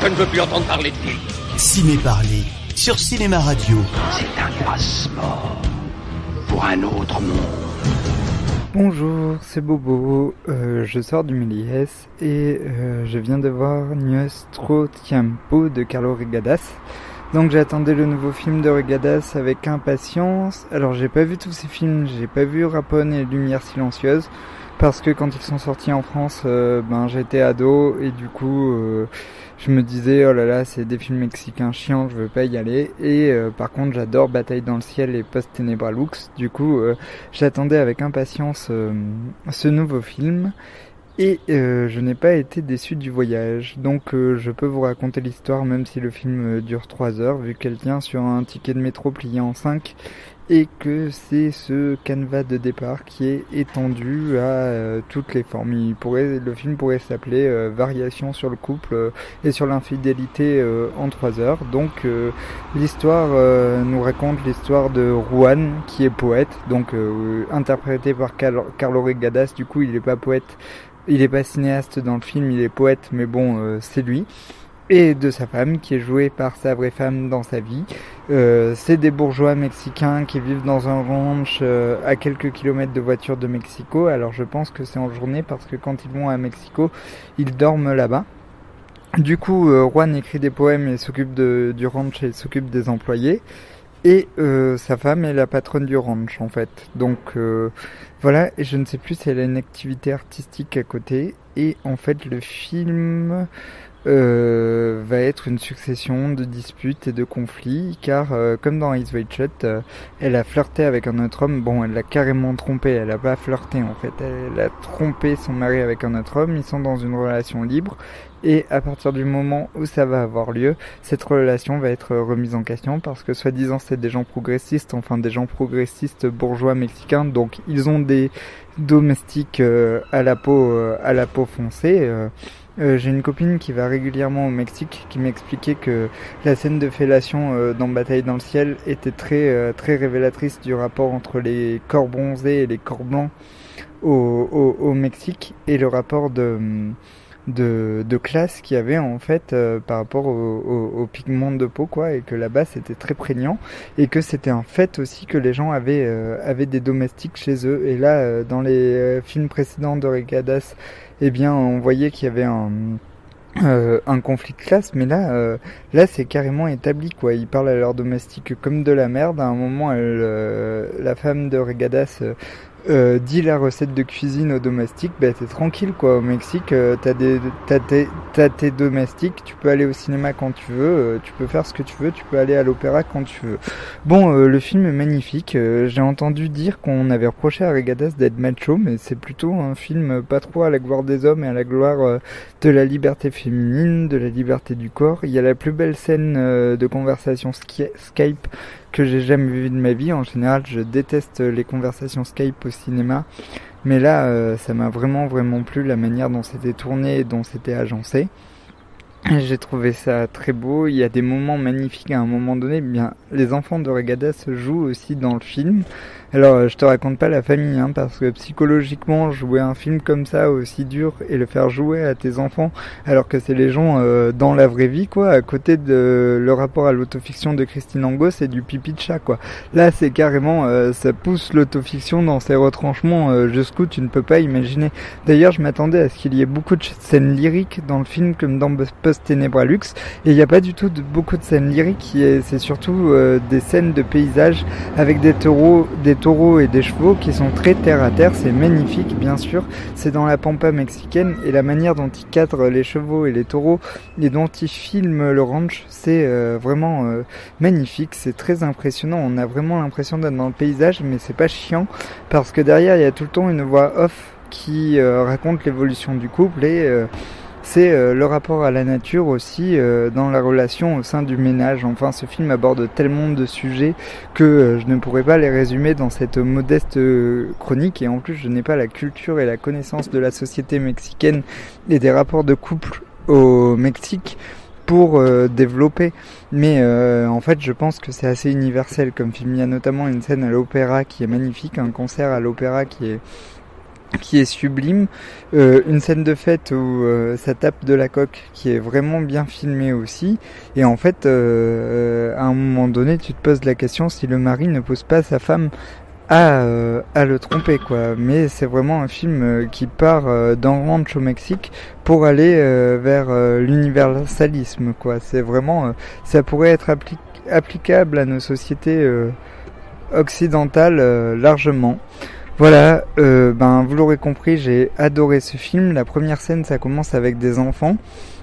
je ne veux plus entendre parler de lui. Ciné Parler, sur Cinéma Radio. C'est un passeport pour un autre monde. Bonjour, c'est Bobo, je sors du Méliès et je viens de voir Nuestro Tiempo de Carlo Regadas. Donc j'attendais le nouveau film de Regadas avec impatience. Alors j'ai pas vu tous ces films, j'ai pas vu Rapone et Lumière silencieuse parce que quand ils sont sortis en France, j'étais ado et du coup je me disais oh là là c'est des films mexicains chiants, je veux pas y aller. Et par contre j'adore Bataille dans le ciel et Post Tenebra Lux. Du coup j'attendais avec impatience ce nouveau film. Et je n'ai pas été déçu du voyage, donc je peux vous raconter l'histoire même si le film dure 3 heures, vu qu'elle tient sur un ticket de métro plié en 5, et que c'est ce canevas de départ qui est étendu à toutes les formes. Le film pourrait s'appeler Variation sur le couple et sur l'infidélité en 3 heures. Donc l'histoire nous raconte l'histoire de Juan, qui est poète, donc interprété par Carlo Regadas. Du coup il n'est pas poète, il est pas cinéaste dans le film, il est poète, mais bon, c'est lui. Et de sa femme, qui est jouée par sa vraie femme dans sa vie. C'est des bourgeois mexicains qui vivent dans un ranch à quelques kilomètres de voiture de Mexico. Alors je pense que c'est en journée, parce que quand ils vont à Mexico, ils dorment là-bas. Du coup, Juan écrit des poèmes et s'occupe du ranch et s'occupe des employés. Et sa femme est la patronne du ranch en fait. Donc voilà, et je ne sais plus si elle a une activité artistique à côté. Et en fait le film va être une succession de disputes et de conflits, car comme dans Eyes Wide Shut, elle a flirté avec un autre homme. Bon, elle l'a carrément trompé, elle a pas flirté en fait, elle a trompé son mari avec un autre homme. Ils sont dans une relation libre. Et à partir du moment où ça va avoir lieu, cette relation va être remise en question, parce que soi-disant c'est des gens progressistes, enfin des gens progressistes bourgeois mexicains, donc ils ont des domestiques à la peau foncée. J'ai une copine qui va régulièrement au Mexique qui m'expliquait que la scène de fellation dans Bataille dans le ciel était très révélatrice du rapport entre les corps bronzés et les corps blancs au Mexique, et le rapport de classe qu'il y avait en fait par rapport au pigment de peau, quoi, et que là-bas c'était très prégnant, et que c'était un fait aussi que les gens avaient des domestiques chez eux. Et là dans les films précédents de Regadas, eh bien on voyait qu'il y avait un conflit de classe, mais là c'est carrément établi, quoi. Ils parlent à leurs domestiques comme de la merde. À un moment la femme de Regadas dit la recette de cuisine aux domestiques. T'es tranquille, quoi. Au Mexique, t'as tes domestiques, tu peux aller au cinéma quand tu veux, tu peux faire ce que tu veux, tu peux aller à l'opéra quand tu veux. Bon, le film est magnifique. J'ai entendu dire qu'on avait reproché à Regadas d'être macho, mais c'est plutôt un film pas trop à la gloire des hommes et à la gloire de la liberté féminine, de la liberté du corps. Il y a la plus belle scène de conversation Skype que j'ai jamais vu de ma vie. En général, je déteste les conversations Skype au cinéma, mais là, ça m'a vraiment plu, la manière dont c'était tourné et dont c'était agencé. J'ai trouvé ça très beau. Il y a des moments magnifiques à un moment donné. Bien, les enfants de Regadas jouent aussi dans le film. Alors, je te raconte pas la famille, parce que psychologiquement, jouer un film comme ça aussi dur et le faire jouer à tes enfants, alors que c'est les gens dans la vraie vie, quoi, à côté de le rapport à l'autofiction de Christine Angot, c'est du pipi de chat, quoi. Là, c'est carrément, ça pousse l'autofiction dans ses retranchements jusqu'où tu ne peux pas imaginer. D'ailleurs, je m'attendais à ce qu'il y ait beaucoup de scènes lyriques dans le film, comme dans Post Tenebra Lux, et il n'y a pas du tout beaucoup de scènes lyriques. C'est surtout des scènes de paysages avec des taureaux et des chevaux qui sont très terre à terre. C'est magnifique, bien sûr, c'est dans la pampa mexicaine, et la manière dont ils cadrent les chevaux et les taureaux et dont ils filment le ranch, c'est vraiment magnifique, c'est très impressionnant. On a vraiment l'impression d'être dans le paysage, mais c'est pas chiant, parce que derrière il y a tout le temps une voix off qui raconte l'évolution du couple, et c'est le rapport à la nature aussi dans la relation au sein du ménage. Enfin, ce film aborde tellement de sujets que je ne pourrais pas les résumer dans cette modeste chronique, et en plus je n'ai pas la culture et la connaissance de la société mexicaine et des rapports de couple au Mexique pour développer, mais en fait je pense que c'est assez universel comme film. Il y a notamment une scène à l'opéra qui est magnifique, un concert à l'opéra qui est qui est sublime, une scène de fête où ça tape de la coque qui est vraiment bien filmée aussi, et en fait à un moment donné tu te poses la question si le mari ne pousse pas sa femme à le tromper quoi. Mais c'est vraiment un film qui part d'un ranch au Mexique pour aller vers l'universalisme quoi. C'est vraiment ça pourrait être applicable à nos sociétés occidentales largement. Voilà, vous l'aurez compris, j'ai adoré ce film. La première scène, ça commence avec des enfants.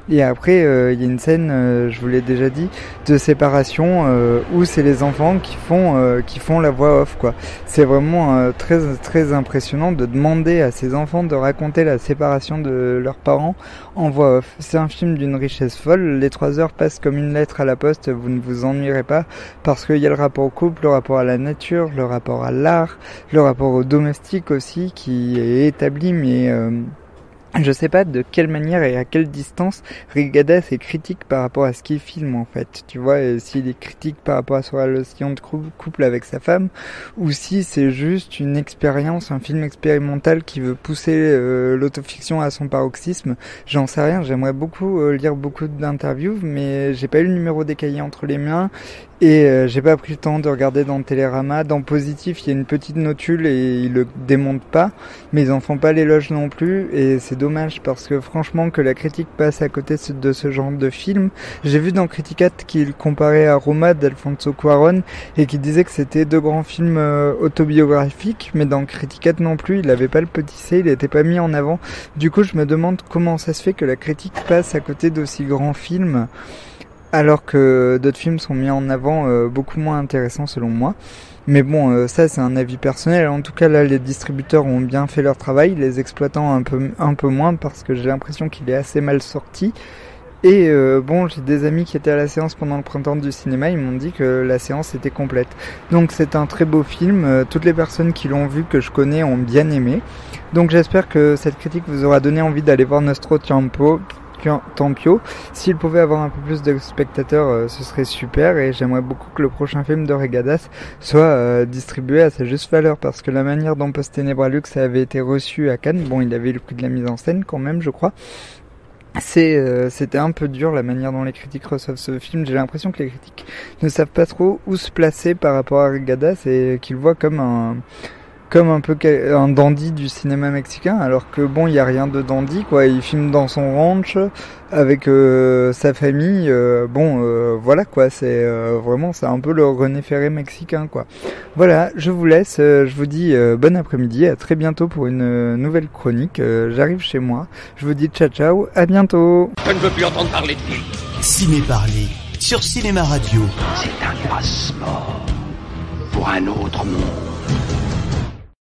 Et après, il y a une scène, je vous l'ai déjà dit, de séparation où c'est les enfants qui font la voix off, quoi. C'est vraiment très très impressionnant de demander à ces enfants de raconter la séparation de leurs parents en voix off. C'est un film d'une richesse folle. Les 3 heures passent comme une lettre à la poste. Vous ne vous ennuierez pas parce qu'il y a le rapport au couple, le rapport à la nature, le rapport à l'art, le rapport au domestique aussi qui est établi, mais je sais pas de quelle manière et à quelle distance Regadas est critique par rapport à ce qu'il filme en fait, tu vois, s'il est critique par rapport à sa relation de couple avec sa femme, ou si c'est juste une expérience, un film expérimental qui veut pousser l'autofiction à son paroxysme, j'en sais rien. J'aimerais beaucoup lire beaucoup d'interviews, mais j'ai pas eu le numéro des cahiers entre les mains, et j'ai pas pris le temps de regarder dans Télérama. Dans Positif, il y a une petite notule et ils le démontent pas, mais ils en font pas l'éloge non plus, et c'est dommage parce que franchement que la critique passe à côté de ce genre de film. J'ai vu dans Criticat qu'il comparait à Roma d'Alfonso Cuarón et qu'il disait que c'était 2 grands films autobiographiques, mais dans Criticat non plus, il avait pas le petit C, il était pas mis en avant. Du coup, je me demande comment ça se fait que la critique passe à côté d'aussi grands films, alors que d'autres films sont mis en avant beaucoup moins intéressants selon moi. Mais bon, ça c'est un avis personnel. En tout cas là, les distributeurs ont bien fait leur travail, les exploitants un peu moins, parce que j'ai l'impression qu'il est assez mal sorti. Et j'ai des amis qui étaient à la séance pendant le printemps du cinéma, ils m'ont dit que la séance était complète. Donc c'est un très beau film, toutes les personnes qui l'ont vu, que je connais, ont bien aimé. Donc j'espère que cette critique vous aura donné envie d'aller voir Nostro Tempio. S'il pouvait avoir un peu plus de spectateurs, ce serait super, et j'aimerais beaucoup que le prochain film de Regadas soit distribué à sa juste valeur, parce que la manière dont Post Tenebra Lux avait été reçu à Cannes, bon, il avait le prix de la mise en scène quand même, je crois. C'était un peu dur la manière dont les critiques reçoivent ce film. J'ai l'impression que les critiques ne savent pas trop où se placer par rapport à Regadas, et qu'ils voient comme un peu un dandy du cinéma mexicain, alors que bon, il y a rien de dandy quoi. Il filme dans son ranch avec sa famille, voilà quoi. C'est vraiment, c'est un peu le René Ferré mexicain quoi. Voilà, je vous laisse, je vous dis bon après-midi, à très bientôt pour une nouvelle chronique. J'arrive chez moi, je vous dis ciao ciao, à bientôt. Je ne veux plus entendre parler de lui. Ciné Parler sur Cinéma Radio. C'est un passe-mort pour un autre monde.